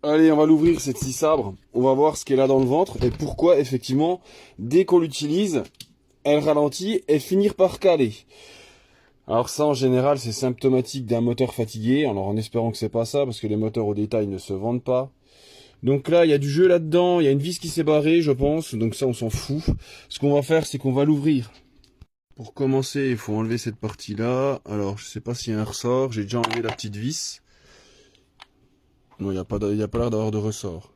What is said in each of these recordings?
Allez, on va l'ouvrir cette scie sabre. On va voir ce qu'elle a dans le ventre et pourquoi, effectivement, dès qu'on l'utilise, elle ralentit et finit par caler. Alors ça, en général, c'est symptomatique d'un moteur fatigué. Alors en espérant que c'est pas ça, parce que les moteurs au détail ne se vendent pas. Donc là, il y a du jeu là-dedans. Il y a une vis qui s'est barrée, je pense. Donc ça, on s'en fout. Ce qu'on va faire, c'est qu'on va l'ouvrir. Pour commencer, il faut enlever cette partie-là. Alors, je sais pas s'il y a un ressort. J'ai déjà enlevé la petite vis. Non, il n'y a pas l'air d'avoir de ressort.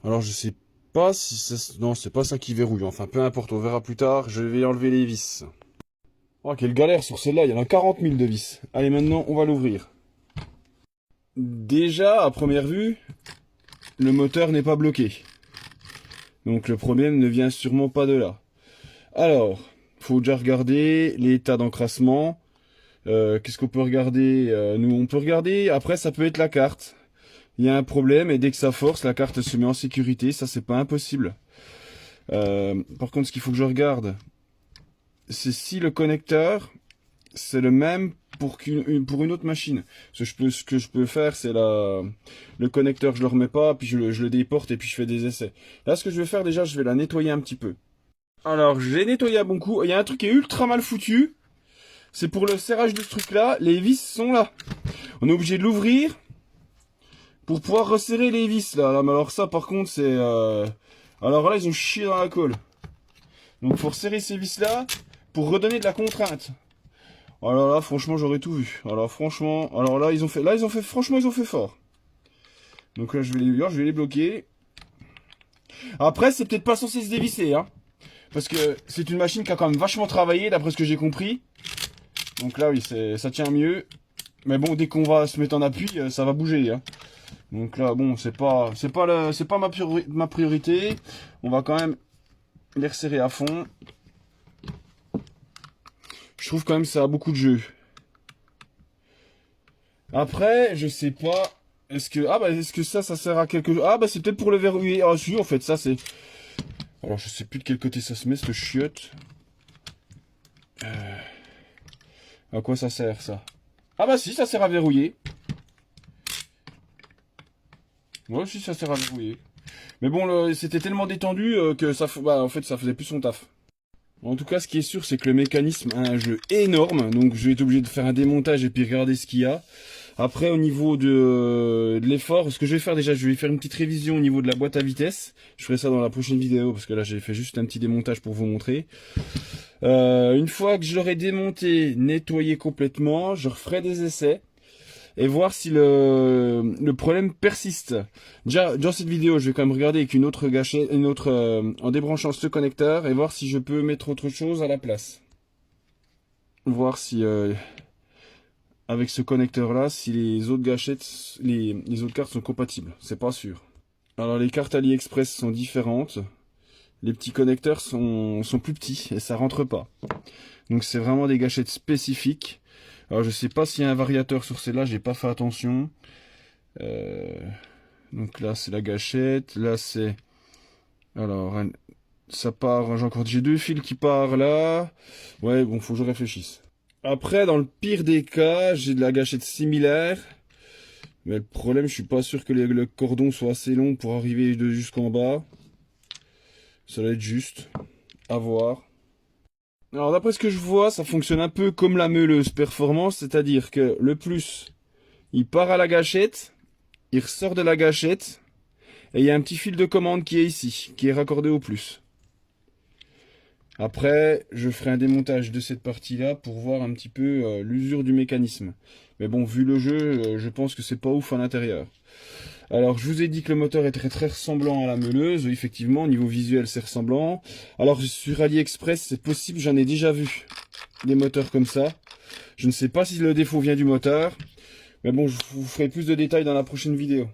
Alors, je sais pas si ça... Non, c'est pas ça qui verrouille. Enfin, peu importe, on verra plus tard. Je vais enlever les vis. Oh, quelle galère sur celle-là. Il y en a 40 000 de vis. Allez, maintenant, on va l'ouvrir. Déjà, à première vue, le moteur n'est pas bloqué. Donc, le problème ne vient sûrement pas de là. Alors, faut déjà regarder l'état d'encrassement. Qu'est-ce qu'on peut regarder? Nous, on peut regarder. Après, ça peut être la carte. Il y a un problème et dès que ça force, la carte se met en sécurité. Ça, c'est pas impossible. Par contre, ce qu'il faut que je regarde, c'est si le connecteur, c'est le même pour une autre machine. Ce que je peux faire, c'est le connecteur, je le remets pas, puis je le déporte et puis je fais des essais. Là, ce que je vais faire déjà, je vais la nettoyer un petit peu. Alors, j'ai nettoyé à bon coup. Il y a un truc qui est ultra mal foutu. C'est pour le serrage de ce truc-là. Les vis sont là. On est obligé de l'ouvrir pour pouvoir resserrer les vis là. Mais alors ça, par contre, c'est... Alors là, ils ont chié dans la colle. Donc, faut resserrer ces vis-là pour redonner de la contrainte. Alors là, franchement, j'aurais tout vu. Alors franchement, alors là, franchement, ils ont fait fort. Donc là, je vais les bloquer. Après, c'est peut-être pas censé se dévisser, hein. Parce que c'est une machine qui a quand même vachement travaillé, d'après ce que j'ai compris. Donc là, oui, ça tient mieux. Mais bon, dès qu'on va se mettre en appui, ça va bouger, hein. Donc là, bon, c'est pas ma priorité. On va quand même les resserrer à fond. Je trouve quand même que ça a beaucoup de jeu. Après, je sais pas. Est-ce que ça sert à quelque chose? Ah, bah, c'est peut-être pour le verrouiller. Ah, si, en fait, ça, c'est... Alors, je sais plus de quel côté ça se met, cette chiotte. À quoi ça sert, ça? Ah, bah, si, ça sert à verrouiller. Ouais, si, ça sert à verrouiller. Mais bon, c'était tellement détendu que ça, bah, en fait, ça faisait plus son taf. En tout cas, ce qui est sûr, c'est que le mécanisme a un jeu énorme. Donc, je vais être obligé de faire un démontage et puis regarder ce qu'il y a. Après, au niveau de l'effort, ce que je vais faire déjà, je vais faire une petite révision au niveau de la boîte à vitesse. Je ferai ça dans la prochaine vidéo parce que là, j'ai fait juste un petit démontage pour vous montrer. Une fois que je l'aurai démonté, nettoyé complètement, je referai des essais et voir si le problème persiste. Déjà, dans cette vidéo, je vais quand même regarder avec une autre gâchette, en débranchant ce connecteur et voir si je peux mettre autre chose à la place. Voir si avec ce connecteur là, si les autres gâchettes, les autres cartes sont compatibles. C'est pas sûr. Alors les cartes AliExpress sont différentes. Les petits connecteurs sont plus petits et ça rentre pas. Donc c'est vraiment des gâchettes spécifiques. Alors je sais pas s'il y a un variateur sur celle-là, j'ai pas fait attention. Donc là c'est la gâchette, là c'est... Alors ça part, j'ai deux fils qui partent là. Ouais bon, faut que je réfléchisse. Après, dans le pire des cas, j'ai de la gâchette similaire. Mais le problème, je suis pas sûr que le cordon soit assez long pour arriver jusqu'en bas. Ça va être juste. À voir. Alors, d'après ce que je vois, ça fonctionne un peu comme la meuleuse performance. C'est-à-dire que le plus, il part à la gâchette. Il ressort de la gâchette. Et il y a un petit fil de commande qui est ici. Qui est raccordé au plus. Après, je ferai un démontage de cette partie-là pour voir un petit peu l'usure du mécanisme. Mais bon, vu le jeu, je pense que c'est pas ouf à l'intérieur. Alors, je vous ai dit que le moteur est très ressemblant à la meuleuse. Effectivement, au niveau visuel, c'est ressemblant. Alors, sur AliExpress, c'est possible, j'en ai déjà vu des moteurs comme ça. Je ne sais pas si le défaut vient du moteur. Mais bon, je vous ferai plus de détails dans la prochaine vidéo.